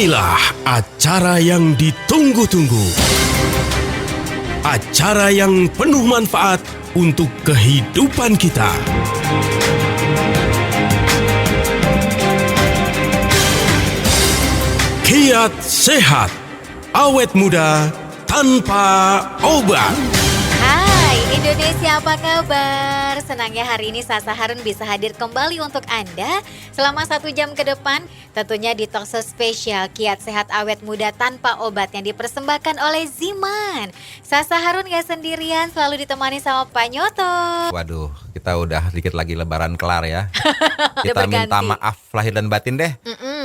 Inilah acara yang ditunggu-tunggu. Acara yang penuh manfaat untuk kehidupan kita. Kiat Sehat, awet muda tanpa obat. Hai Indonesia, apa kabar? Senangnya hari ini Sasa Harun bisa hadir kembali untuk Anda selama 1 jam ke depan. Tentunya di talkshow spesial Kiat Sehat Awet Muda Tanpa Obat yang dipersembahkan oleh Ziman. Sasa Harun gak sendirian, selalu ditemani sama Pak Nyoto. Waduh, kita udah dikit lagi lebaran kelar ya. Kita berganti. minta maaf lahir dan batin deh.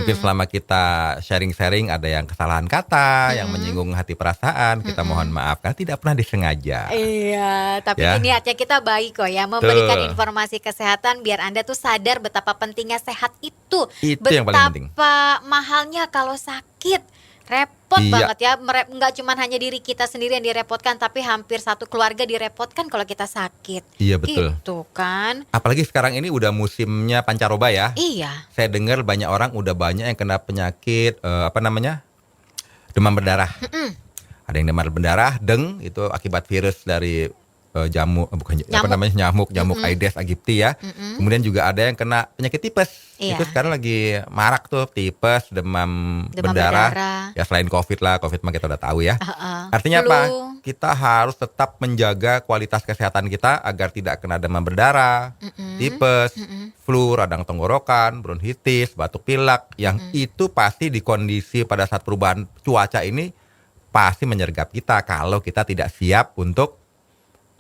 Mungkin selama kita sharing-sharing ada yang kesalahan kata, yang menyinggung hati perasaan, kita mohon maaf karena tidak pernah disengaja. Iya, tapi Ya. niatnya kita baik kok ya, memberikan Tuh. informasi kesehatan biar Anda tuh sadar betapa pentingnya sehat itu. Itu yang paling penting. Betapa mahalnya kalau sakit. Repot Iya. banget ya, nggak cuma hanya diri kita sendiri yang direpotkan, tapi hampir satu keluarga direpotkan kalau kita sakit. Iya, betul. Gitu kan. Apalagi sekarang ini udah musimnya pancaroba ya. Iya. Saya dengar banyak orang udah banyak yang kena penyakit demam berdarah. Ada yang demam berdarah, itu akibat virus dari nyamuk Aedes aegypti ya. Kemudian juga ada yang kena penyakit tipes. Iya. Itu sekarang lagi marak tuh, tipes, demam berdarah. Ya selain COVID lah, COVID mah kita udah tahu ya. Artinya Flu. apa? Kita harus tetap menjaga kualitas kesehatan kita agar tidak kena demam berdarah, tipes, flu, radang tenggorokan, bronkitis, batuk pilek. Yang itu pasti di kondisi pada saat perubahan cuaca ini pasti menyergap kita kalau kita tidak siap untuk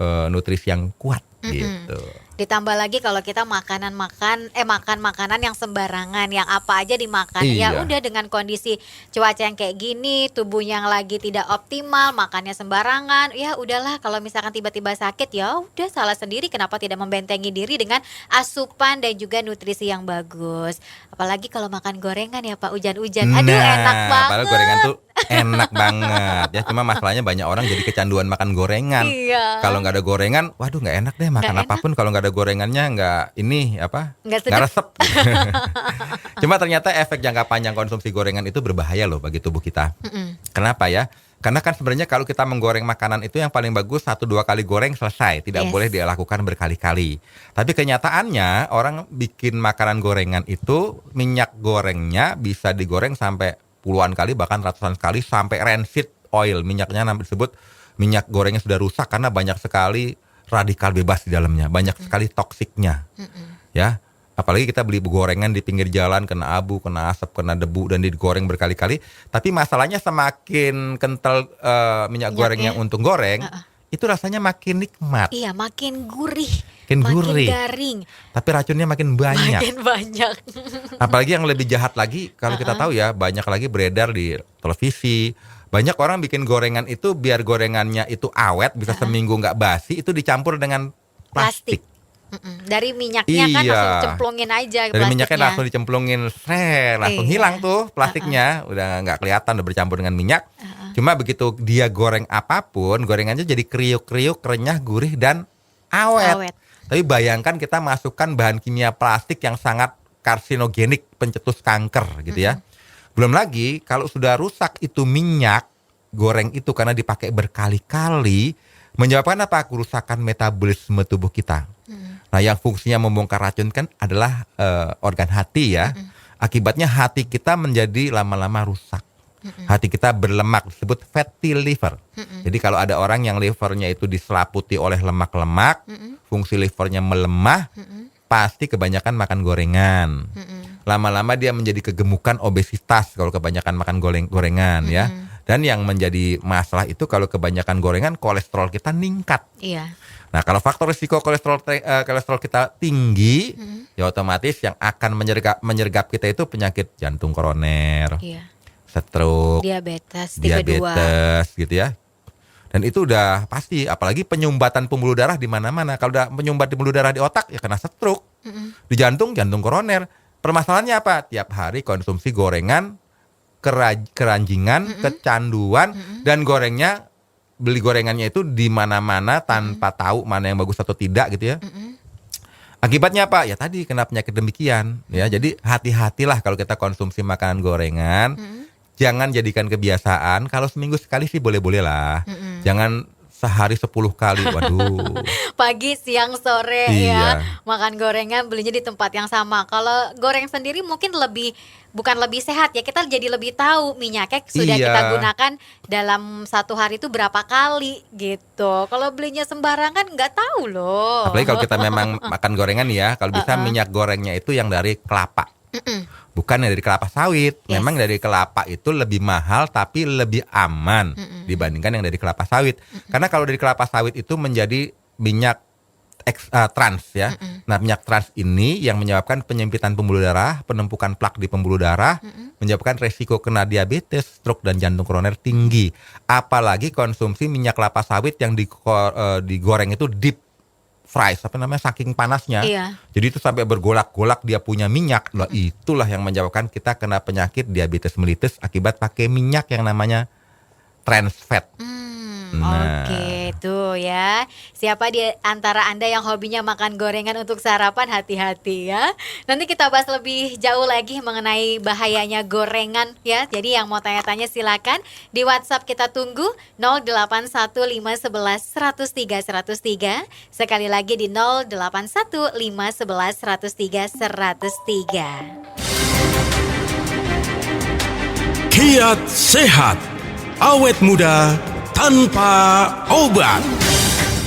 nutrisi yang kuat gitu. Ditambah lagi kalau kita makan makanan yang sembarangan, yang apa aja dimakan. Ya Iya. udah, dengan kondisi cuaca yang kayak gini, tubuh yang lagi tidak optimal, makannya sembarangan. Ya udahlah, kalau misalkan tiba-tiba sakit ya udah salah sendiri, kenapa tidak membentengi diri dengan asupan dan juga nutrisi yang bagus. Apalagi kalau makan gorengan ya Pak, hujan-hujan. Aduh, enak banget. Padahal gorengan tuh enak banget ya. Cuma masalahnya banyak orang jadi kecanduan makan gorengan. Iya. Kalau nggak ada gorengan, waduh nggak enak deh makan Nggak apapun. Kalau nggak ada gorengannya nggak Nggak resep. Cuma ternyata efek jangka panjang konsumsi gorengan itu berbahaya loh bagi tubuh kita. Kenapa ya? Karena kan sebenarnya kalau kita menggoreng makanan itu yang paling bagus 1-2 kali goreng selesai. Tidak Yes. boleh dilakukan berkali-kali. Tapi kenyataannya orang bikin makanan gorengan itu minyak gorengnya bisa digoreng sampai puluhan kali, bahkan ratusan kali, sampai rancid oil. Minyaknya disebut minyak gorengnya sudah rusak karena banyak sekali radikal bebas di dalamnya. Banyak sekali toksiknya. Ya. Apalagi kita beli gorengan di pinggir jalan, kena abu, kena asap, kena debu, dan digoreng berkali-kali. Tapi masalahnya semakin kental minyak goreng yang untuk goreng, itu rasanya makin nikmat, Iya, makin gurih, Makin makin gurih. garing, tapi racunnya makin banyak. makin banyak. Apalagi yang lebih jahat lagi, kalau kita tahu ya, banyak lagi beredar di televisi. Banyak orang bikin gorengan itu biar gorengannya itu awet, bisa seminggu nggak basi, itu dicampur dengan plastik. Dari minyaknya kan Iya. langsung cemplungin aja Dari minyaknya plastiknya. langsung dicemplungin, langsung Iya. hilang tuh plastiknya, udah nggak kelihatan, udah bercampur dengan minyak. Cuma begitu dia goreng apapun, gorengannya jadi kriuk-kriuk, renyah, gurih, dan awet. Awet. Tapi bayangkan kita masukkan bahan kimia plastik yang sangat karsinogenik, pencetus kanker gitu ya. Belum lagi kalau sudah rusak itu minyak goreng itu karena dipakai berkali-kali, menyebabkan apa? Kerusakan metabolisme tubuh kita. Nah, yang fungsinya membongkar racun kan adalah organ hati ya. Akibatnya hati kita menjadi lama-lama rusak. Hati kita berlemak, disebut fatty liver. Jadi kalau ada orang yang livernya itu diselaputi oleh lemak-lemak, fungsi livernya melemah, pasti kebanyakan makan gorengan. Lama-lama dia menjadi kegemukan, obesitas kalau kebanyakan makan gorengan ya. Dan yang menjadi masalah itu kalau kebanyakan gorengan, kolesterol kita meningkat. Iya. Nah, kalau faktor risiko kolesterol kita tinggi, ya otomatis yang akan menyergap kita itu penyakit jantung koroner, Iya. stroke, Diabetes tipe 2. diabetes gitu ya. Dan itu udah pasti, apalagi penyumbatan pembuluh darah di mana-mana. Kalau udah penyumbat pembuluh darah di otak ya kena stroke. Di jantung koroner. Permasalahannya apa? Tiap hari konsumsi gorengan, keranjingan, kecanduan, dan beli gorengannya itu di mana-mana tanpa tahu mana yang bagus atau tidak gitu ya. Akibatnya apa? Ya tadi kena penyakit demikian ya. Jadi hati-hatilah kalau kita konsumsi makanan gorengan. jangan jadikan kebiasaan. Kalau seminggu sekali sih boleh-boleh lah. Jangan sehari 10 kali, waduh. Pagi, siang, sore Iya. ya makan gorengan, belinya di tempat yang sama. Kalau goreng sendiri mungkin bukan lebih sehat ya, kita jadi lebih tahu minyaknya sudah Iya. kita gunakan dalam satu hari itu berapa kali gitu. Kalau belinya sembarangan nggak tahu loh. Apalagi kalau kita memang makan gorengan ya, kalau bisa minyak gorengnya itu yang dari kelapa. Bukan yang dari kelapa sawit. Yes. Memang dari kelapa itu lebih mahal tapi lebih aman dibandingkan yang dari kelapa sawit. Karena kalau dari kelapa sawit itu menjadi minyak trans ya. Nah, minyak trans ini yang menyebabkan penyempitan pembuluh darah, penumpukan plak di pembuluh darah, menyebabkan resiko kena diabetes, stroke dan jantung koroner tinggi. Apalagi konsumsi minyak kelapa sawit yang digoreng itu deep fries, saking panasnya. Iya. Jadi itu sampai bergolak-golak dia punya minyak. Nah, itulah yang menyebabkan kita kena penyakit diabetes mellitus akibat pakai minyak yang namanya trans fat. Nah. Oke, tuh ya. Siapa di antara Anda yang hobinya makan gorengan untuk sarapan, hati-hati ya. Nanti kita bahas lebih jauh lagi mengenai bahayanya gorengan ya. Jadi yang mau tanya-tanya silakan di WhatsApp kita tunggu 081511103103. Sekali lagi di 081511103103. Kiat sehat, awet muda tanpa obat.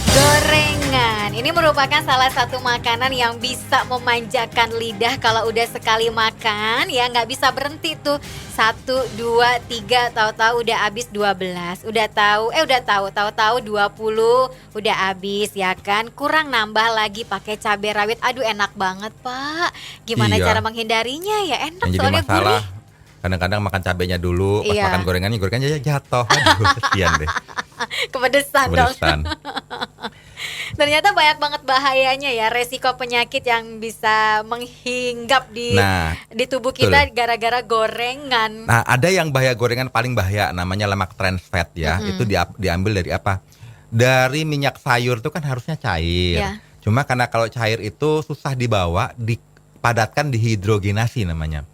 Gorengan, ini merupakan salah satu makanan yang bisa memanjakan lidah kalau udah sekali makan ya nggak bisa berhenti tuh. 1, 2, 3, tahu-tahu udah habis 12. Udah tahu 20 udah habis ya kan. Kurang nambah lagi pakai cabai rawit. Aduh enak banget Pak. Gimana Iya. cara menghindarinya ya? Enak Yang jadi soalnya masalah gurih. kadang-kadang makan cabenya dulu, pas Iya. makan gorengannya jatuh. Aduh, kesian deh. Kepedesan dong. Kepedesan. Ternyata banyak banget bahayanya ya, resiko penyakit yang bisa menghinggap di tubuh kita gara-gara gorengan. Nah, ada yang bahaya gorengan paling bahaya namanya lemak trans fat ya. Itu diambil dari apa? Dari minyak sayur itu kan harusnya cair. Ya. Cuma karena kalau cair itu susah dibawa, dipadatkan dihidrogenasi namanya.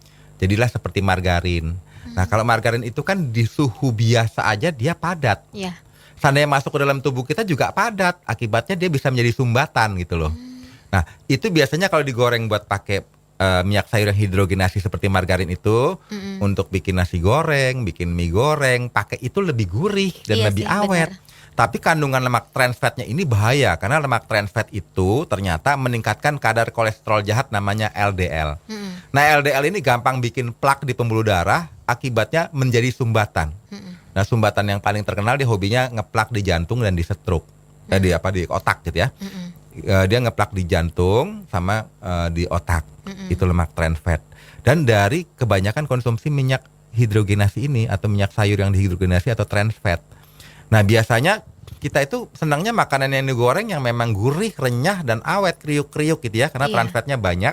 Jadilah seperti margarin. Nah, kalau margarin itu kan di suhu biasa aja dia padat. Ya. Seandainya masuk ke dalam tubuh kita juga padat. Akibatnya dia bisa menjadi sumbatan gitu loh. Nah, itu biasanya kalau digoreng buat pakai minyak sayur yang hidrogenasi seperti margarin itu, untuk bikin nasi goreng, bikin mie goreng, pakai itu lebih gurih dan Iya lebih sih, awet. benar. Tapi kandungan lemak trans fatnya ini bahaya karena lemak trans fat itu ternyata meningkatkan kadar kolesterol jahat namanya LDL. Nah, LDL ini gampang bikin plak di pembuluh darah, akibatnya menjadi sumbatan. Nah, sumbatan yang paling terkenal dia hobinya ngeplak di jantung dan di stroke. Di otak gitu ya. Dia ngeplak di jantung sama di otak. Itu lemak trans fat. Dan dari kebanyakan konsumsi minyak hidrogenasi ini atau minyak sayur yang dihidrogenasi atau trans fat. Nah, biasanya kita itu senangnya makanan yang digoreng yang memang gurih, renyah, dan awet, kriuk-kriuk gitu ya. Karena Iya. trans fatnya banyak.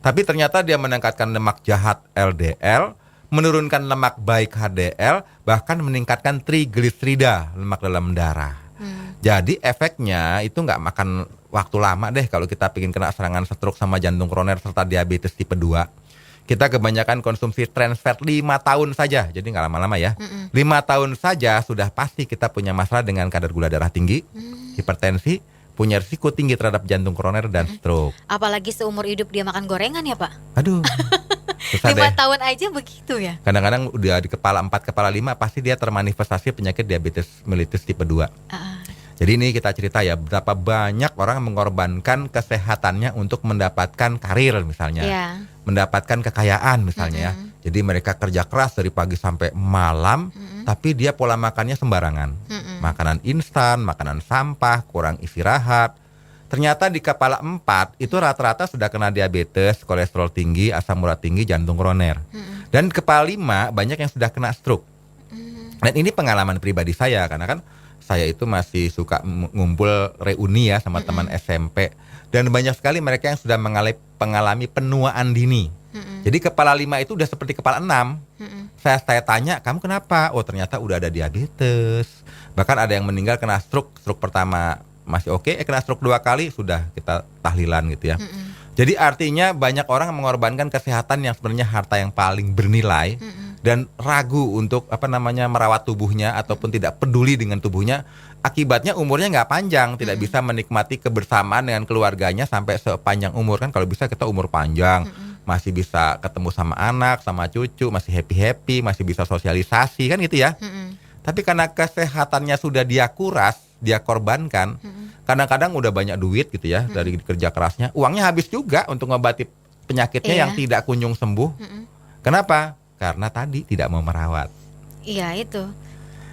Tapi ternyata dia meningkatkan lemak jahat LDL, menurunkan lemak baik HDL, bahkan meningkatkan trigliserida, lemak dalam darah. Jadi efeknya itu nggak makan waktu lama deh kalau kita pengen kena serangan stroke sama jantung koroner serta diabetes tipe 2. Kita kebanyakan konsumsi trans fat 5 tahun saja, jadi nggak lama-lama ya. 5 tahun saja sudah pasti kita punya masalah dengan kadar gula darah tinggi, hipertensi, punya risiko tinggi terhadap jantung koroner dan stroke. Apalagi seumur hidup dia makan gorengan ya Pak. Aduh, susah 5 deh. tahun aja begitu ya. Kadang-kadang udah di kepala 4, kepala 5 pasti dia termanifestasi penyakit diabetes mellitus tipe 2. Jadi ini kita cerita ya, berapa banyak orang mengorbankan kesehatannya untuk mendapatkan karir misalnya. Iya. Mendapatkan kekayaan misalnya ya. Jadi mereka kerja keras dari pagi sampai malam, tapi dia pola makannya sembarangan. Makanan instan, makanan sampah, kurang istirahat. Ternyata di kepala 4 itu rata-rata sudah kena diabetes, kolesterol tinggi, asam urat tinggi, jantung koroner. Dan kepala 5 banyak yang sudah kena stroke. Dan ini pengalaman pribadi saya, karena kan saya itu masih suka ngumpul reuni ya sama teman SMP. Dan banyak sekali mereka yang sudah mengalami penuaan dini. Jadi kepala 5 itu udah seperti kepala 6. Saya tanya, kamu kenapa? Oh, ternyata udah ada diabetes. Bahkan ada yang meninggal kena stroke. Stroke pertama masih oke, kena stroke 2 kali sudah kita tahlilan gitu ya. Jadi artinya banyak orang mengorbankan kesehatan yang sebenarnya harta yang paling bernilai dan ragu untuk merawat tubuhnya ataupun tidak peduli dengan tubuhnya, akibatnya umurnya nggak panjang, tidak bisa menikmati kebersamaan dengan keluarganya sampai sepanjang umur. Kan kalau bisa kita umur panjang, masih bisa ketemu sama anak, sama cucu, masih happy, masih bisa sosialisasi kan gitu ya. Tapi karena kesehatannya sudah dia kuras, dia korbankan, kadang-kadang udah banyak duit gitu ya dari kerja kerasnya, uangnya habis juga untuk ngobati penyakitnya yang tidak kunjung sembuh. Kenapa? Karena tadi tidak mau merawat. Iya itu.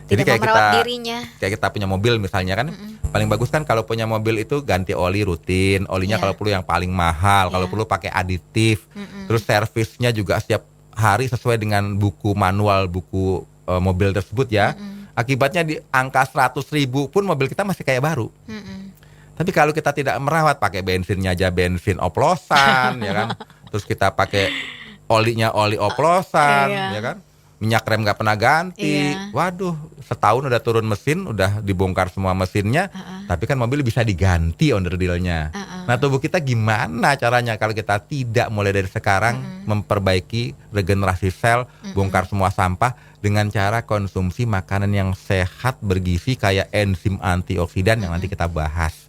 Jadi Tidak kayak mau merawat kita, dirinya. kayak kita punya mobil misalnya kan, paling bagus kan kalau punya mobil itu ganti oli rutin, olinya kalau perlu yang paling mahal, kalau perlu pakai aditif, terus servisnya juga setiap hari sesuai dengan buku manual buku mobil tersebut ya. Akibatnya di angka 100.000 pun mobil kita masih kayak baru. Tapi kalau kita tidak merawat, pakai bensinnya aja bensin oplosan, ya kan, terus kita pakai olinya oli oplosan, ya kan. Minyak rem nggak pernah ganti, waduh, setahun udah turun mesin, udah dibongkar semua mesinnya, tapi kan mobil bisa diganti onderdilnya. Nah tubuh kita gimana caranya kalau kita tidak mulai dari sekarang memperbaiki regenerasi sel, bongkar semua sampah dengan cara konsumsi makanan yang sehat bergizi kayak enzim antioksidan yang nanti kita bahas.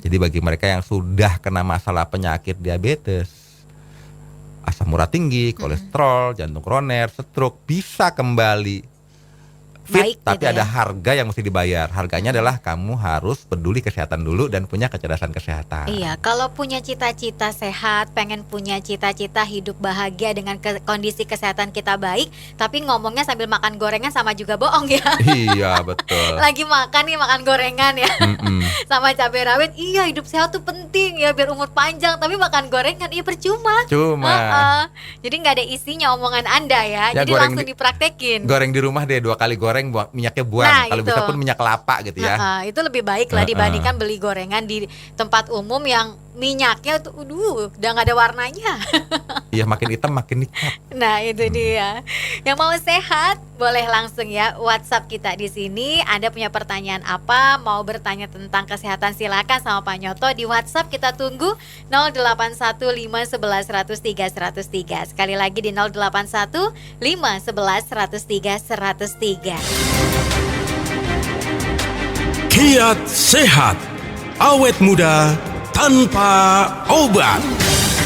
Jadi bagi mereka yang sudah kena masalah penyakit diabetes, asam urat tinggi, kolesterol, jantung koroner, stroke, bisa kembali fit, Baik, tapi gitu ada ya. harga yang mesti dibayar. Harganya adalah kamu harus peduli kesehatan dulu dan punya kecerdasan kesehatan. Iya, kalau punya cita-cita sehat, pengen punya cita-cita hidup bahagia dengan kondisi kesehatan kita baik, tapi ngomongnya sambil makan gorengan sama juga bohong ya. Iya, betul. Lagi makan nih, makan gorengan ya. Sama cabai rawit, iya hidup sehat tuh penting ya biar umur panjang, tapi makan gorengan iya percuma. Cuma Jadi nggak ada isinya omongan Anda ya. Ya, Jadi goreng langsung dipraktekin. goreng di rumah deh 2 kali goreng, minyaknya buang. Nah, Kalau itu. bisa pun minyak kelapa gitu ya. Itu lebih baik lah dibandingkan beli gorengan di tempat umum yang minyaknya tuh udah nggak ada warnanya. Iya, makin hitam makin nikmat. Nah itu dia. Yang mau sehat boleh langsung ya WhatsApp kita di sini. Anda punya pertanyaan apa? Mau bertanya tentang kesehatan silakan sama Pak Nyoto di WhatsApp. Kita tunggu 081511103103. Sekali lagi di 081511103103. Kiat Sehat, awet muda tanpa obat.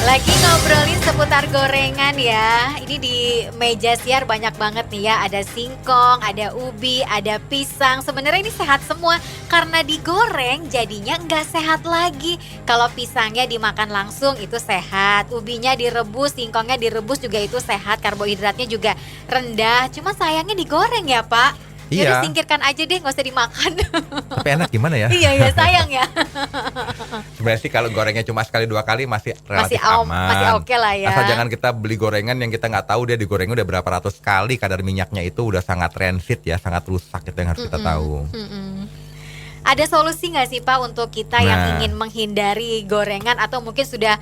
Lagi ngobrolin seputar gorengan ya. Ini di meja siar banyak banget nih ya. Ada singkong, ada ubi, ada pisang. Sebenarnya ini sehat semua karena digoreng jadinya nggak sehat lagi. Kalau pisangnya dimakan langsung itu sehat. Ubinya direbus, singkongnya direbus juga itu sehat. Karbohidratnya juga rendah. Cuma sayangnya digoreng ya Pak. Iya. Jadi singkirkan aja deh, nggak usah dimakan. Tapi enak gimana ya? Iya sayang ya. Sebenarnya sih kalau gorengnya cuma sekali 2 kali masih relatif aman. Masih oke lah ya. Asal jangan kita beli gorengan yang kita nggak tahu dia digorengnya udah berapa ratus kali, kadar minyaknya itu udah sangat rancid ya, sangat rusak, itu yang harus kita tahu. Ada solusi nggak sih Pak untuk kita yang ingin menghindari gorengan atau mungkin sudah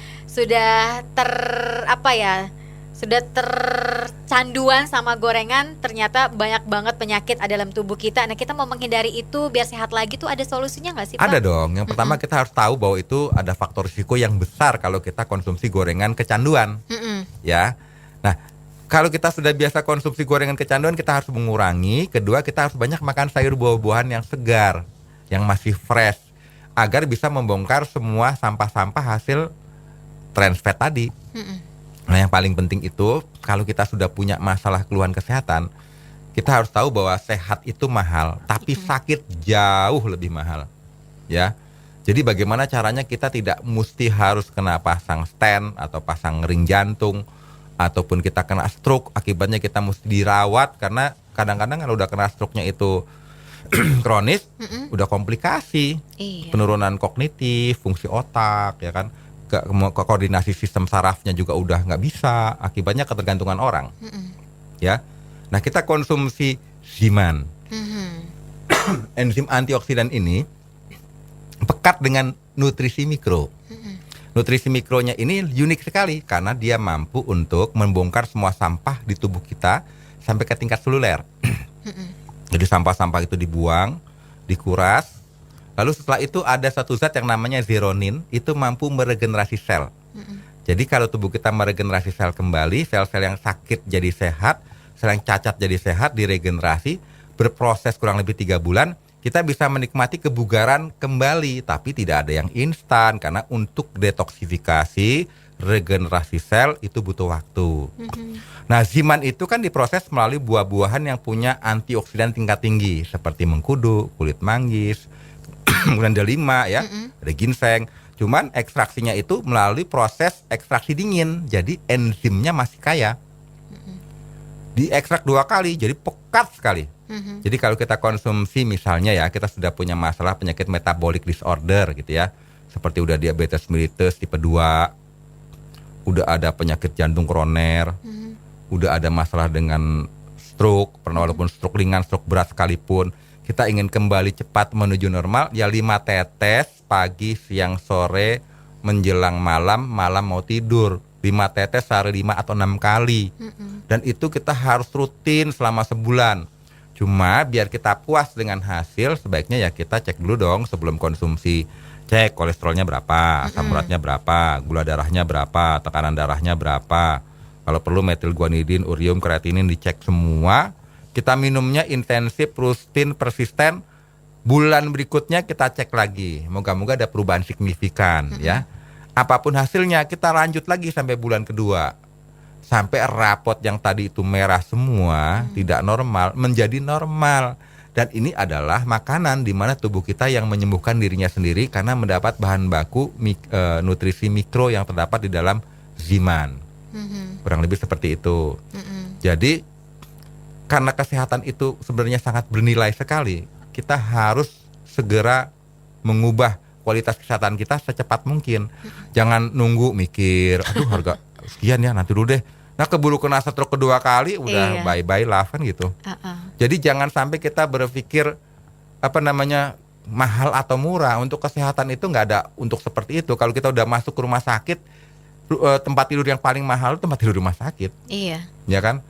tercanduan sama gorengan, ternyata banyak banget penyakit ada dalam tubuh kita. Nah kita mau menghindari itu biar sehat lagi tuh ada solusinya nggak sih Pak? Ada dong. Yang pertama kita harus tahu bahwa itu ada faktor risiko yang besar kalau kita konsumsi gorengan kecanduan. Ya. Nah, kalau kita sudah biasa konsumsi gorengan kecanduan, kita harus mengurangi. Kedua, kita harus banyak makan sayur buah-buahan yang segar, yang masih fresh, agar bisa membongkar semua sampah-sampah hasil trans fat tadi. Nah yang paling penting itu, kalau kita sudah punya masalah keluhan kesehatan, kita harus tahu bahwa sehat itu mahal, tapi sakit jauh lebih mahal. Ya, jadi bagaimana caranya kita tidak mesti harus kena pasang stent atau pasang ring jantung, ataupun kita kena stroke, akibatnya kita mesti dirawat, karena kadang-kadang kalau udah kena stroke-nya itu kronis, udah komplikasi, penurunan kognitif, fungsi otak, ya kan, koordinasi sistem sarafnya juga udah nggak bisa, akibatnya ketergantungan orang. Ya, nah kita konsumsi Ziman, enzim antioksidan ini pekat dengan nutrisi mikro. Nutrisi mikronya ini unik sekali karena dia mampu untuk membongkar semua sampah di tubuh kita sampai ke tingkat seluler. Jadi sampah-sampah itu dibuang, dikuras. Lalu setelah itu ada satu zat yang namanya zeronin, itu mampu meregenerasi sel. Jadi kalau tubuh kita meregenerasi sel kembali, sel-sel yang sakit jadi sehat, sel yang cacat jadi sehat, diregenerasi, berproses kurang lebih 3 bulan, kita bisa menikmati kebugaran kembali. Tapi tidak ada yang instan, karena untuk detoksifikasi, regenerasi sel itu butuh waktu. Nah, Ziman itu kan diproses melalui buah-buahan yang punya antioksidan tingkat tinggi, seperti mengkudu, kulit manggis, kemudian delima ya, ada ginseng. Cuman ekstraksinya itu melalui proses ekstraksi dingin, jadi enzimnya masih kaya. Diekstrak 2 kali, jadi pekat sekali. Jadi kalau kita konsumsi misalnya ya, kita sudah punya masalah penyakit metabolic disorder gitu ya, seperti udah diabetes mellitus tipe 2, udah ada penyakit jantung koroner, udah ada masalah dengan stroke, pernah walaupun stroke ringan, stroke berat sekalipun, kita ingin kembali cepat menuju normal, ya 5 tetes pagi, siang, sore, menjelang malam, malam mau tidur. 5 tetes sehari 5 atau 6 kali. Dan itu kita harus rutin selama sebulan. Cuma biar kita puas dengan hasil, sebaiknya ya kita cek dulu dong sebelum konsumsi. Cek kolesterolnya berapa, asam uratnya berapa, gula darahnya berapa, tekanan darahnya berapa. Kalau perlu metil guanidin, urium, kreatinin dicek semua. Kita minumnya intensif, rutin, persisten. Bulan berikutnya kita cek lagi. Moga-moga ada perubahan signifikan ya. Apapun hasilnya kita lanjut lagi sampai bulan kedua. Sampai rapot yang tadi itu merah semua, tidak normal, menjadi normal. Dan ini adalah makanan di mana tubuh kita yang menyembuhkan dirinya sendiri karena mendapat bahan baku nutrisi mikro yang terdapat di dalam Ziman. Kurang lebih seperti itu. Jadi karena kesehatan itu sebenarnya sangat bernilai sekali, kita harus segera mengubah kualitas kesehatan kita secepat mungkin. Jangan nunggu mikir, aduh harga sekian ya nanti dulu deh. Nah keburu kena stroke kedua kali udah bye-bye lah kan gitu. Jadi jangan sampai kita berpikir mahal atau murah. Untuk kesehatan itu nggak ada untuk seperti itu. Kalau kita udah masuk ke rumah sakit, tempat tidur yang paling mahal itu tempat tidur rumah sakit. Iya. Ya kan?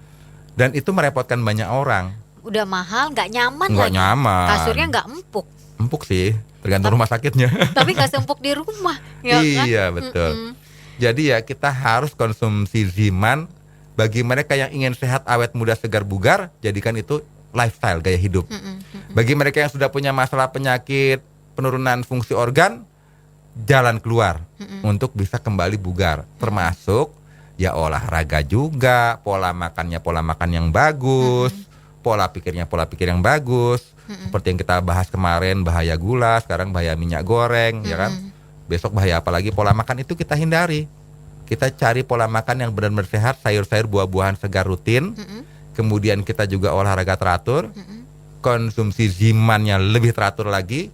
Dan itu merepotkan banyak orang. Udah mahal, nggak nyaman nggak lagi. Nyaman. Kasurnya nggak empuk. Empuk sih, tergantung rumah sakitnya. Tapi nggak sempuk di rumah. Ya iya kan? betul. Jadi ya kita harus konsumsi Ziman. Bagi mereka yang ingin sehat, awet, muda, segar, bugar, jadikan itu lifestyle, gaya hidup. Bagi mereka yang sudah punya masalah penyakit, penurunan fungsi organ, jalan keluar untuk bisa kembali bugar. Termasuk ya olahraga juga, pola makannya pola makan yang bagus, pola pikir yang bagus. Seperti yang kita bahas kemarin, bahaya gula, sekarang bahaya minyak goreng, ya kan? Besok bahaya apa lagi, pola makan itu kita hindari. Kita cari pola makan yang benar-benar sehat, sayur-sayur, buah-buahan segar rutin. Kemudian kita juga olahraga teratur. Konsumsi Zimannya lebih teratur lagi.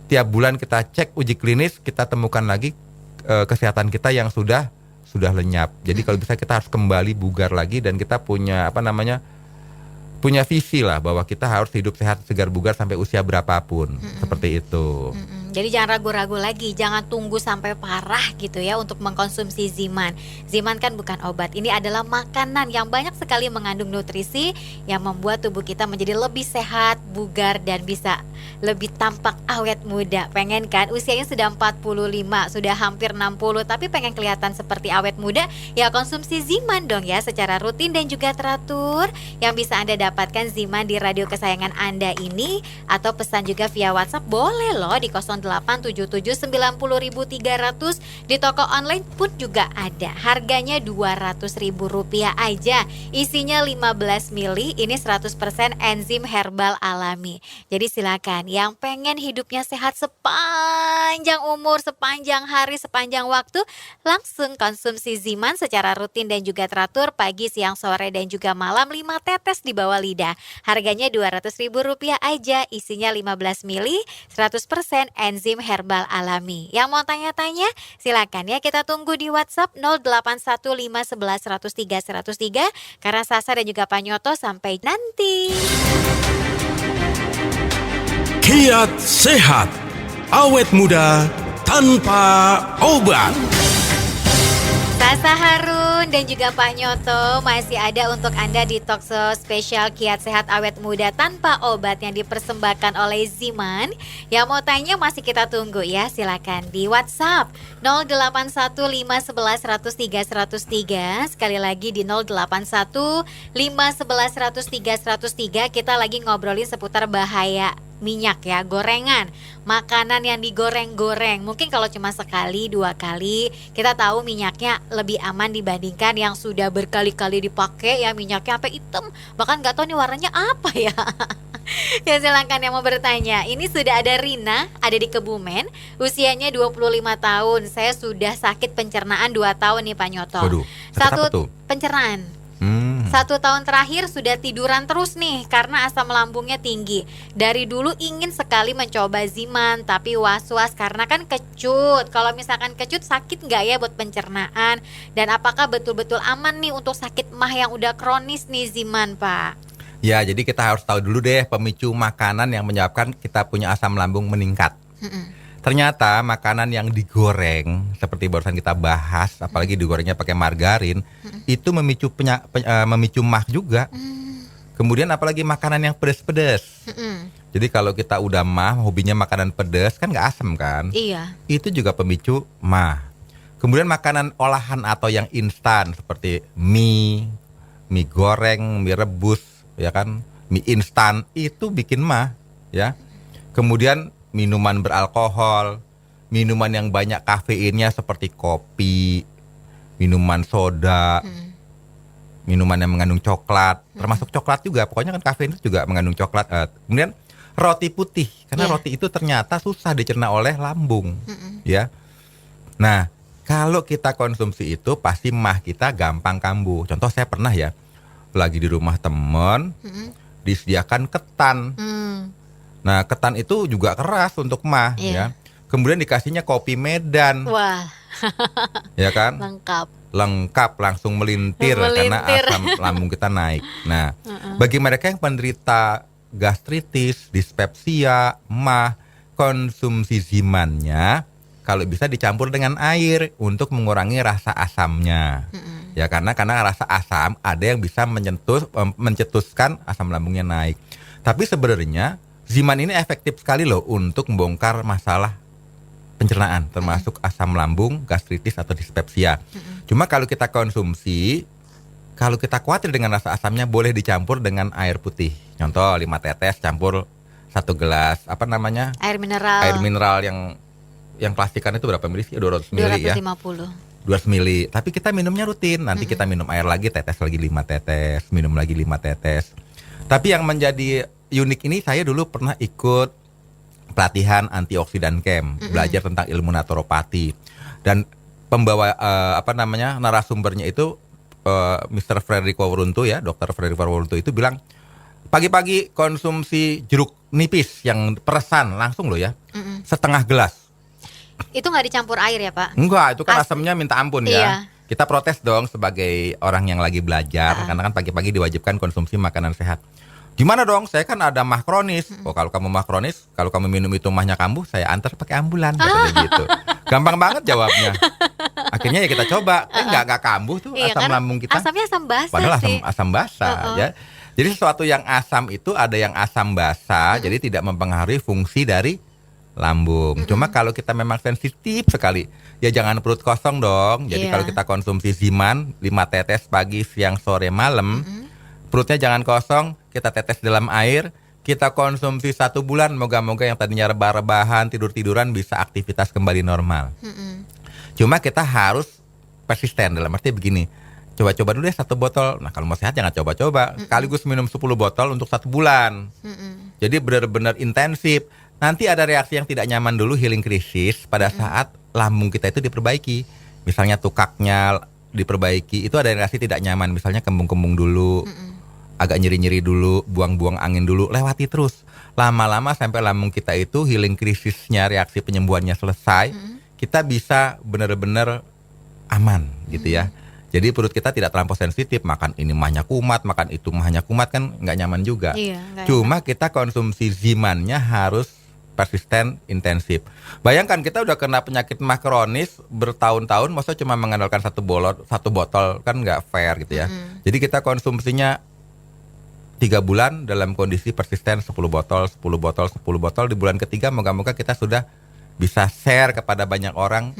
Tiap bulan kita cek uji klinis, kita temukan lagi kesehatan kita yang sudah lenyap. Jadi kalau bisa kita harus kembali bugar lagi dan kita punya punya visi lah bahwa kita harus hidup sehat, segar, bugar sampai usia berapapun. Seperti itu. Jadi jangan ragu-ragu lagi, jangan tunggu sampai parah gitu ya untuk mengkonsumsi Ziman. Ziman kan bukan obat, ini adalah makanan yang banyak sekali mengandung nutrisi yang membuat tubuh kita menjadi lebih sehat, bugar, dan bisa lebih tampak awet muda. Pengen kan usianya sudah 45, sudah hampir 60, tapi pengen kelihatan seperti awet muda, ya konsumsi Ziman dong ya secara rutin dan juga teratur. Yang bisa Anda dapatkan Ziman di radio kesayangan Anda ini, atau pesan juga via WhatsApp boleh loh di 0877900300. Di toko online pun juga ada. Harganya Rp200.000 aja. Isinya 15 mili. Ini 100% enzim herbal alami. Jadi silakan yang pengen hidupnya sehat sepanjang umur, sepanjang hari, sepanjang waktu, langsung konsumsi Ziman secara rutin dan juga teratur pagi, siang, sore, dan juga malam. 5 tetes di bawah lidah. Harganya Rp200.000 aja. Isinya 15 mili, 100% enzim herbal alami. Yang mau tanya-tanya silakan ya, kita tunggu di WhatsApp 081511103103 karena Sasa dan juga Pak Nyoto sampai nanti. Kiat sehat, awet muda tanpa obat. Sasa Harun Harun dan juga Pak Nyoto, masih ada untuk Anda di Talkshow spesial Kiat Sehat Awet Muda tanpa obat yang dipersembahkan oleh Ziman. Yang mau tanya masih kita tunggu ya, silakan di WhatsApp 081511103103. Sekali lagi di 081511103103. Kita lagi ngobrolin seputar bahaya minyak ya, gorengan, makanan yang digoreng-goreng. Mungkin kalau cuma sekali, 2 kali, kita tahu minyaknya lebih aman dibandingkan yang sudah berkali-kali dipakai ya, minyaknya sampai hitam, bahkan nggak tahu nih warnanya apa ya. Ya silakan yang mau bertanya. Ini sudah ada Rina, ada di Kebumen, usianya 25 tahun. Saya sudah sakit pencernaan 2 tahun nih Pak Nyoto. Waduh, sakit apa tuh? Pencernaan. 1 tahun terakhir sudah tiduran terus nih karena asam lambungnya tinggi. Dari dulu ingin sekali mencoba Ziman, tapi was-was karena kan kecut. Kalau misalkan kecut sakit nggak ya buat pencernaan? Dan apakah betul-betul aman nih untuk sakit mah yang udah kronis nih Ziman, Pak? Ya, jadi kita harus tahu dulu deh pemicu makanan yang menyebabkan kita punya asam lambung meningkat. Ternyata makanan yang digoreng seperti barusan kita bahas, apalagi digorengnya pakai margarin, itu memicu memicu mah juga. Kemudian apalagi makanan yang pedas-pedas. Jadi kalau kita udah mah, hobinya makanan pedas kan nggak asam kan? Iya. Itu juga pemicu mah. Kemudian makanan olahan atau yang instan seperti mie goreng, mie rebus, ya kan, mie instan itu bikin mah, ya. Kemudian minuman beralkohol, minuman yang banyak kafeinnya seperti kopi, minuman soda, minuman yang mengandung coklat, termasuk coklat juga. Pokoknya kan kafein itu juga mengandung coklat. Kemudian roti putih, karena roti itu ternyata susah dicerna oleh lambung, ya. Nah, kalau kita konsumsi itu pasti mah kita gampang kambuh. Contoh saya pernah ya, lagi di rumah temen, disediakan ketan. Nah, ketan itu juga keras untuk mah, ya. Kemudian dikasihnya kopi Medan. Wah. Ya kan? Lengkap langsung melintir karena asam lambung kita naik. Nah, bagi mereka yang penderita gastritis, dispepsia, mah, konsumsi Zimannya kalau bisa dicampur dengan air untuk mengurangi rasa asamnya. Ya karena rasa asam ada yang bisa mencetuskan asam lambungnya naik. Tapi sebenarnya Ziman ini efektif sekali loh untuk membongkar masalah pencernaan, termasuk asam lambung, gastritis atau dispepsia. Cuma kalau kita konsumsi, kalau kita khawatir dengan rasa asamnya, boleh dicampur dengan air putih. Contoh 5 tetes campur 1 gelas air mineral yang plastikan itu berapa mili sih? 200 mili ya. 200 mili. Tapi kita minumnya rutin. Nanti kita minum air lagi, tetes lagi 5 tetes, minum lagi 5 tetes. Tapi yang menjadi unik ini, saya dulu pernah ikut pelatihan antioksidan camp, belajar tentang ilmu naturopati. Dan pembawa narasumbernya itu Mr. Frederico Waruntu ya, Dr. Frederico Waruntu itu bilang, pagi-pagi konsumsi jeruk nipis yang peresan langsung loh ya, setengah gelas. Itu nggak dicampur air ya Pak? Enggak, itu kan asamnya minta ampun ya. Iya. Kita protes dong sebagai orang yang lagi belajar, karena kan pagi-pagi diwajibkan konsumsi makanan sehat. Gimana dong? Saya kan ada mah kronis. Oh, kalau kamu mah kronis, kalau kamu minum itu mahnya kambuh, saya antar pakai ambulan, katanya gitu. Gampang banget jawabnya. Akhirnya ya kita coba, nggak kambuh tuh asam lambung kita. Asamnya asam basah. Padahal sih. asam basah ya. Jadi sesuatu yang asam itu ada yang asam basah, jadi tidak mempengaruhi fungsi dari lambung. Cuma kalau kita memang sensitif sekali, ya jangan perut kosong dong. Jadi kalau kita konsumsi Ziman 5 tetes pagi, siang, sore, malam, perutnya jangan kosong, kita tetes dalam air, kita konsumsi 1 bulan, moga-moga yang tadinya rebah-rebahan, tidur-tiduran bisa aktivitas kembali normal. Cuma kita harus persisten, dalam arti begini, coba-coba dulu deh 1 botol. Nah kalau mau sehat jangan coba-coba, sekaligus minum 10 botol untuk 1 bulan. Jadi benar-benar intensif. Nanti ada reaksi yang tidak nyaman dulu, healing krisis, pada saat lambung kita itu diperbaiki. Misalnya tukaknya diperbaiki, itu ada reaksi tidak nyaman, misalnya kembung-kembung dulu, agak nyeri-nyeri dulu, buang-buang angin dulu, lewati terus. Lama-lama sampai lambung kita itu healing krisisnya, reaksi penyembuhannya selesai, kita bisa benar-benar aman gitu ya. Jadi perut kita tidak terlampau sensitif, makan ini mahnya kumat, makan itu mahnya kumat, kan nggak nyaman juga. Cuma kita konsumsi Zimannya harus persisten, intensif. Bayangkan kita udah kena penyakit mah kronis bertahun-tahun, masa cuma mengandalkan satu botol kan nggak fair gitu ya. Jadi kita konsumsinya 3 bulan dalam kondisi persisten 10 botol, 10 botol, 10 botol. Di bulan ketiga moga-moga kita sudah bisa share kepada banyak orang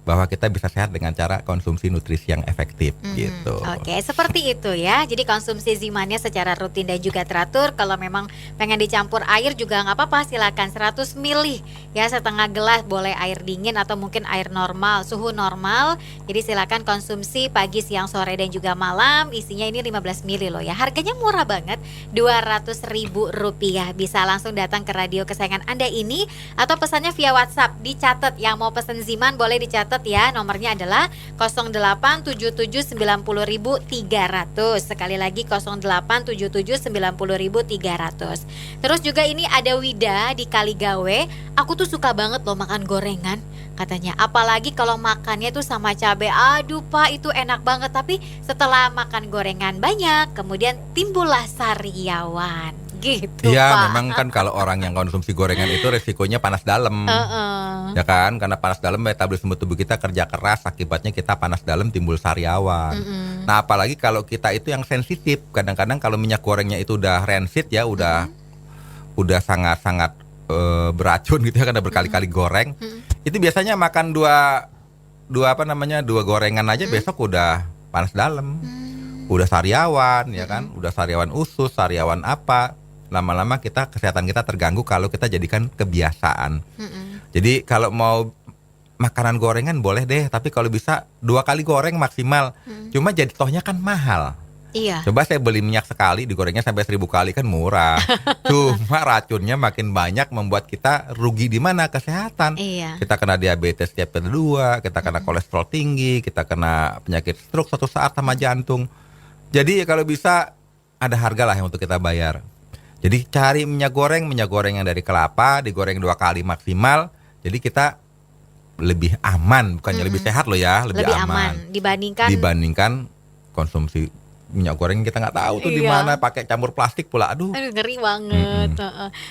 bahwa kita bisa sehat dengan cara konsumsi nutrisi yang efektif gitu. Oke, seperti itu ya. Jadi konsumsi Zimannya secara rutin dan juga teratur. Kalau memang pengen dicampur air juga nggak apa-apa, silakan 100 ml ya, setengah gelas, boleh air dingin atau mungkin air normal, suhu normal. Jadi silakan konsumsi pagi, siang, sore dan juga malam. Isinya ini 15 ml loh ya. Harganya murah banget, Rp200.000. Bisa langsung datang ke radio kesayangan Anda ini atau pesannya via WhatsApp. Dicatat, yang mau pesen Ziman boleh dicatat ya, nomornya adalah 087790.300. Sekali lagi 087790.300. Terus juga ini ada Wida di Kaligawe. Aku tuh suka banget loh makan gorengan katanya, apalagi kalau makannya tuh sama cabai. Aduh Pak, itu enak banget. Tapi setelah makan gorengan banyak, kemudian timbullah sariawan gitu Iya, Pak. memang kan kalau orang yang konsumsi gorengan itu resikonya panas dalam. Ya kan, karena panas dalam metabolisme tubuh kita kerja keras, akibatnya kita panas dalam timbul sariawan. Nah, apalagi kalau kita itu yang sensitif, kadang-kadang kalau minyak gorengnya itu udah rancid ya, udah sangat-sangat beracun gitu ya, karena berkali-kali goreng. Itu biasanya makan dua gorengan aja besok udah panas dalam. Udah sariawan ya kan, udah sariawan usus, sariawan apa. Lama-lama kesehatan kita terganggu kalau kita jadikan kebiasaan. Jadi kalau mau makanan gorengan boleh deh, tapi kalau bisa 2 kali goreng maksimal. Cuma jadi tohnya kan mahal. Iya. Coba saya beli minyak sekali, digorengnya sampai 1000 kali kan murah. Cuma racunnya makin banyak, membuat kita rugi di mana? Kesehatan. Iya. Kita kena diabetes tipe 2, kita kena kolesterol tinggi, kita kena penyakit stroke suatu saat sama jantung. Jadi kalau bisa ada harga lah yang untuk kita bayar. Jadi cari minyak goreng yang dari kelapa, digoreng 2 kali maksimal. Jadi kita lebih aman, bukannya lebih sehat loh ya, lebih aman dibandingkan konsumsi minyak goreng kita nggak tahu tuh di mana, pakai campur plastik pula. Aduh ngeri banget.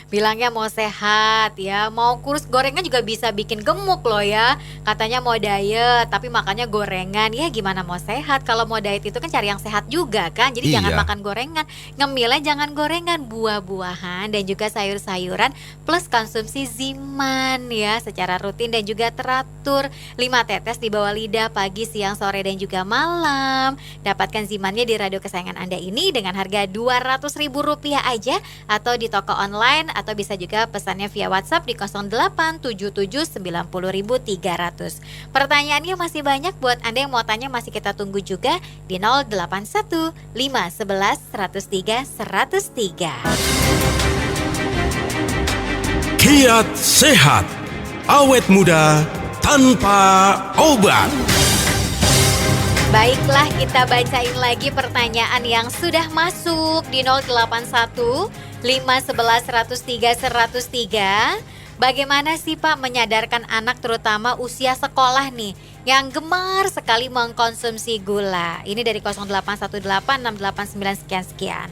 Bilangnya mau sehat ya, mau kurus, gorengan juga bisa bikin gemuk loh ya. Katanya mau diet tapi makannya gorengan. Ya gimana mau sehat? Kalau mau diet itu kan cari yang sehat juga kan. Jadi jangan makan gorengan, ngemilnya jangan gorengan, buah-buahan dan juga sayur-sayuran, plus konsumsi Ziman ya secara rutin dan juga teratur. 5 tetes di bawah lidah pagi, siang, sore dan juga malam. Dapatkan Zimannya di radio kesayangan Anda ini dengan harga Rp200.000 aja, atau di toko online, atau bisa juga pesannya via WhatsApp di 087790.300. Pertanyaannya masih banyak, buat Anda yang mau tanya masih kita tunggu juga di 081 511 103 103. Kiat sehat, awet muda tanpa obat. Baiklah, kita bacain lagi pertanyaan yang sudah masuk di 081 511 103 103. Bagaimana sih Pak menyadarkan anak terutama usia sekolah nih yang gemar sekali mengkonsumsi gula? Ini dari 08186889 sekian-sekian.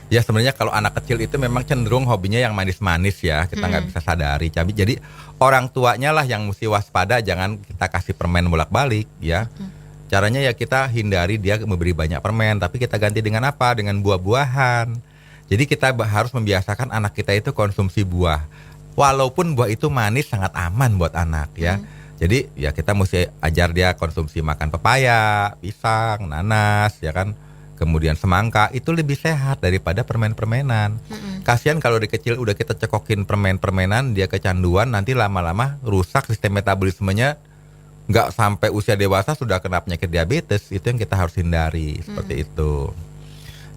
ya, sebenarnya kalau anak kecil itu memang cenderung hobinya yang manis-manis ya, kita nggak bisa sadari. Jadi orang tuanya lah yang mesti waspada, jangan kita kasih permen bolak-balik ya. Caranya ya kita hindari dia memberi banyak permen, tapi kita ganti dengan apa? Dengan buah-buahan. Jadi kita harus membiasakan anak kita itu konsumsi buah. Walaupun buah itu manis, sangat aman buat anak ya. Jadi ya kita mesti ajar dia konsumsi makan pepaya, pisang, nanas ya kan. Kemudian semangka, itu lebih sehat daripada permen-permenan. Kasihan kalau di kecil udah kita cekokin permen-permenan, dia kecanduan, nanti lama-lama rusak sistem metabolismenya. Nggak sampai usia dewasa sudah kena penyakit diabetes. Itu yang kita harus hindari, seperti itu.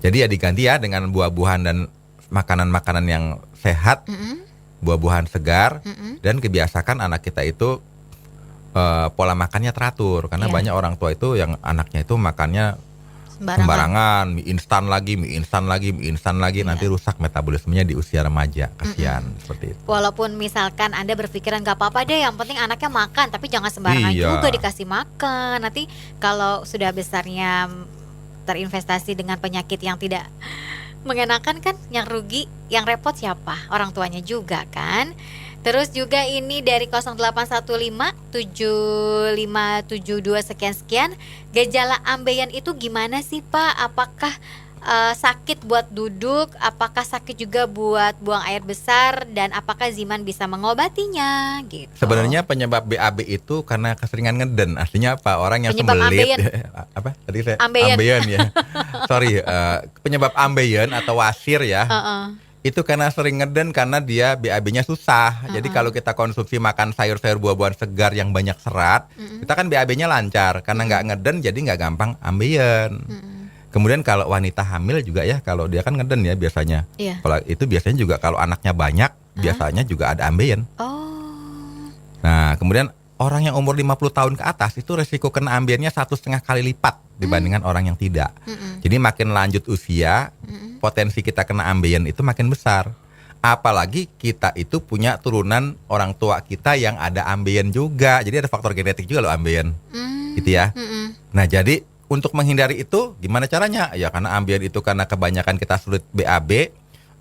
Jadi ya diganti ya dengan buah-buahan dan makanan-makanan yang sehat, buah-buahan segar, dan kebiasakan anak kita itu pola makannya teratur. Karena banyak orang tua itu yang anaknya itu makannya sembarangan, mie instan lagi, nanti rusak metabolismenya di usia remaja. Kasihan seperti itu. Walaupun misalkan Anda berpikiran gak apa-apa deh, yang penting anaknya makan, tapi jangan sembarangan juga dikasih makan. Nanti kalau sudah besarnya terinvestasi dengan penyakit yang tidak mengenakan kan, yang rugi, yang repot siapa? Orang tuanya juga kan. Terus juga ini dari 0815 7572 sekian-sekian. Gejala ambeien itu gimana sih Pak? Apakah sakit buat duduk? Apakah sakit juga buat buang air besar? Dan apakah Ziman bisa mengobatinya? Gitu. Sebenarnya penyebab BAB itu karena keseringan ngeden. Artinya apa? Orang yang Penyebab sembelit. ambeien. Apa? Tadi saya Ambeien. ya. Sorry, penyebab ambeien atau wasir ya. Itu karena sering ngeden karena dia BAB-nya susah. Jadi kalau kita konsumsi makan sayur-sayur buah-buahan segar yang banyak serat, kita kan BAB-nya lancar. Karena nggak ngeden jadi nggak gampang ambeien. Kemudian kalau wanita hamil juga ya, kalau dia kan ngeden ya biasanya. Iya. Kalau itu biasanya juga kalau anaknya banyak, biasanya juga ada ambeien. Oh. Nah, kemudian orang yang umur 50 tahun ke atas itu resiko kena ambeiennya 1,5 kali lipat dibandingkan orang yang tidak. Jadi makin lanjut usia, potensi kita kena ambeien itu makin besar. Apalagi kita itu punya turunan orang tua kita yang ada ambeien juga. Jadi ada faktor genetik juga loh ambeien. Gitu ya. Nah, jadi untuk menghindari itu gimana caranya? Ya karena ambeien itu karena kebanyakan kita sulit BAB,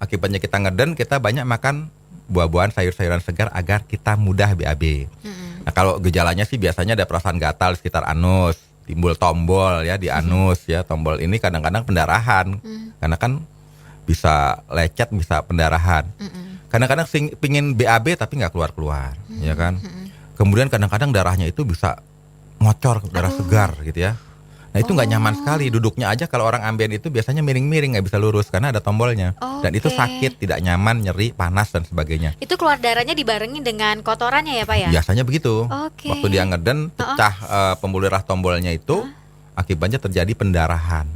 akibatnya kita ngeden, kita banyak makan buah-buahan, sayur-sayuran segar agar kita mudah BAB. Nah, kalau gejalanya sih biasanya ada perasaan gatal di sekitar anus, timbul tombol ya di anus ya. Tombol ini kadang-kadang pendarahan. Karena kan bisa lecet, bisa pendarahan. Kadang-kadang pingin BAB tapi nggak keluar-keluar, ya kan. Kemudian kadang-kadang darahnya itu bisa ngocor, darah segar gitu ya. Nah itu nggak nyaman sekali, duduknya aja kalau orang ambien itu biasanya miring-miring, nggak bisa lurus karena ada tombolnya. Dan itu sakit, tidak nyaman, nyeri, panas dan sebagainya. Itu keluar darahnya dibarengi dengan kotorannya ya Pak ya? Biasanya begitu. Waktu dia ngeden, pecah pembuluh darah tombolnya itu, akibatnya terjadi pendarahan.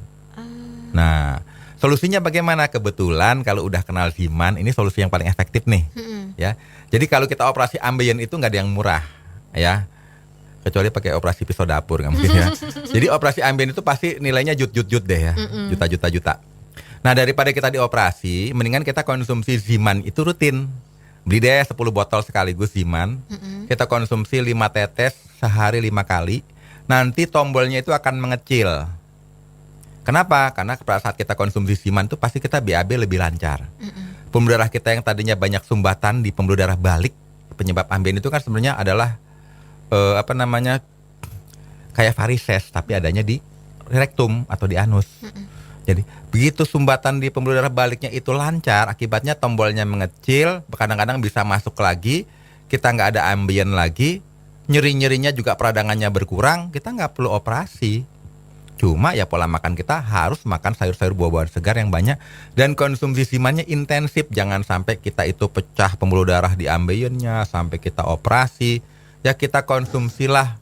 Nah, solusinya bagaimana? Kebetulan kalau udah kenal Ziman, ini solusi yang paling efektif nih. Ya, jadi kalau kita operasi ambien itu nggak ada yang murah, ya. Kecuali pakai operasi pisau dapur nggak mungkin ya. Jadi operasi ambien itu pasti nilainya jut deh ya, juta. Nah daripada kita dioperasi, mendingan kita konsumsi Ziman itu rutin. Beli deh 10 botol sekaligus Ziman. Kita konsumsi 5 tetes sehari 5 kali. Nanti tombolnya itu akan mengecil. Kenapa? Karena pada saat kita konsumsi Ziman itu pasti kita BAB lebih lancar. Pembuluh darah kita yang tadinya banyak sumbatan di pembuluh darah balik, penyebab ambien itu kan sebenarnya adalah kayak varises tapi adanya di rektum atau di anus. Jadi begitu sumbatan di pembuluh darah baliknya itu lancar, akibatnya tombolnya mengecil, kadang-kadang bisa masuk lagi, kita nggak ada ambien lagi, nyeri-nyerinya juga peradangannya berkurang, kita nggak perlu operasi. Cuma ya pola makan kita harus makan sayur-sayur buah-buahan segar yang banyak dan konsumsi Zimannya intensif, jangan sampai kita itu pecah pembuluh darah di ambeiennya sampai kita operasi. Ya kita konsumsilah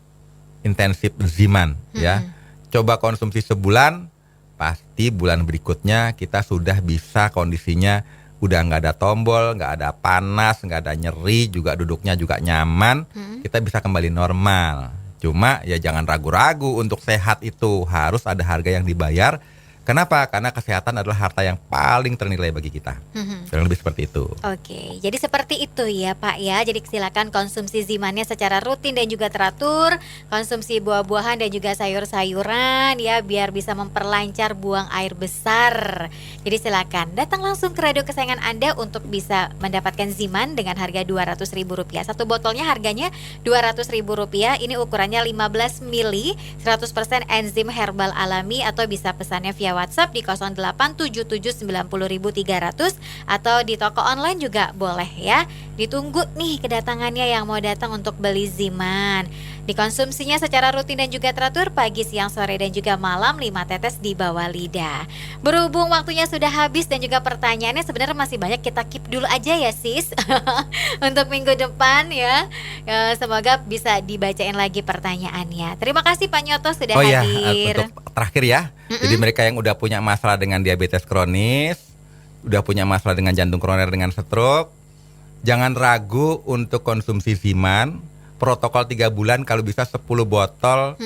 intensif Ziman ya. Coba konsumsi sebulan, pasti bulan berikutnya kita sudah bisa kondisinya udah nggak ada tombol, nggak ada panas, nggak ada nyeri, juga duduknya juga nyaman, kita bisa kembali normal. Cuma ya jangan ragu-ragu, untuk sehat itu harus ada harga yang dibayar. Kenapa? Karena kesehatan adalah harta yang paling ternilai bagi kita. Kurang lebih seperti itu. Oke, jadi seperti itu ya Pak ya. Jadi silakan konsumsi Zimannya secara rutin dan juga teratur. Konsumsi buah-buahan dan juga sayur-sayuran ya, biar bisa memperlancar buang air besar. Jadi silakan datang langsung ke radio kesayangan Anda untuk bisa mendapatkan Ziman dengan harga Rp200.000. Satu botolnya harganya Rp200.000. Ini ukurannya 15 mili, 100% enzim herbal alami, atau bisa pesannya via WhatsApp di 0877900300 atau di toko online juga boleh ya. Ditunggu nih kedatangannya yang mau datang untuk beli Ziman. Dikonsumsinya secara rutin dan juga teratur pagi, siang, sore, dan juga malam, 5 tetes di bawah lidah. Berhubung waktunya sudah habis dan juga pertanyaannya sebenarnya masih banyak, kita keep dulu aja ya sis. Untuk minggu depan ya. Semoga bisa dibacain lagi pertanyaannya. Terima kasih Pak Nyoto sudah hadir. Untuk terakhir ya. Jadi mereka yang udah punya masalah dengan diabetes kronis, udah punya masalah dengan jantung koroner, dengan stroke, jangan ragu untuk konsumsi Ziman. Protokol 3 bulan, kalau bisa 10 botol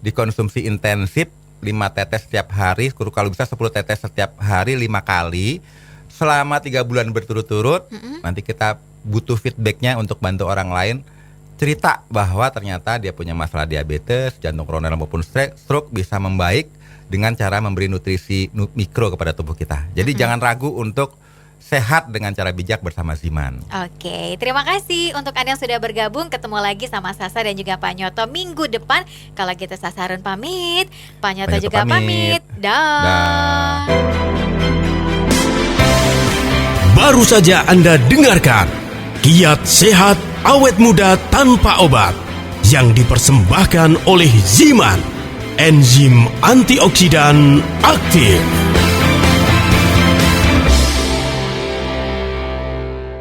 dikonsumsi intensif, 5 tetes setiap hari, kalau bisa 10 tetes setiap hari 5 kali selama 3 bulan berturut-turut. Nanti kita butuh feedbacknya untuk bantu orang lain, cerita bahwa ternyata dia punya masalah diabetes, jantung koroner maupun stroke bisa membaik dengan cara memberi nutrisi mikro kepada tubuh kita. Jadi jangan ragu untuk sehat dengan cara bijak bersama Ziman. Oke, terima kasih untuk Anda yang sudah bergabung. Ketemu lagi sama Sasa dan juga Pak Nyoto minggu depan. Kalau gitu Sasa Harun pamit, Pak Nyoto juga pamit. Dah. Baru saja Anda dengarkan Kiat Sehat Awet Muda Tanpa Obat yang dipersembahkan oleh Ziman, enzim antioksidan aktif.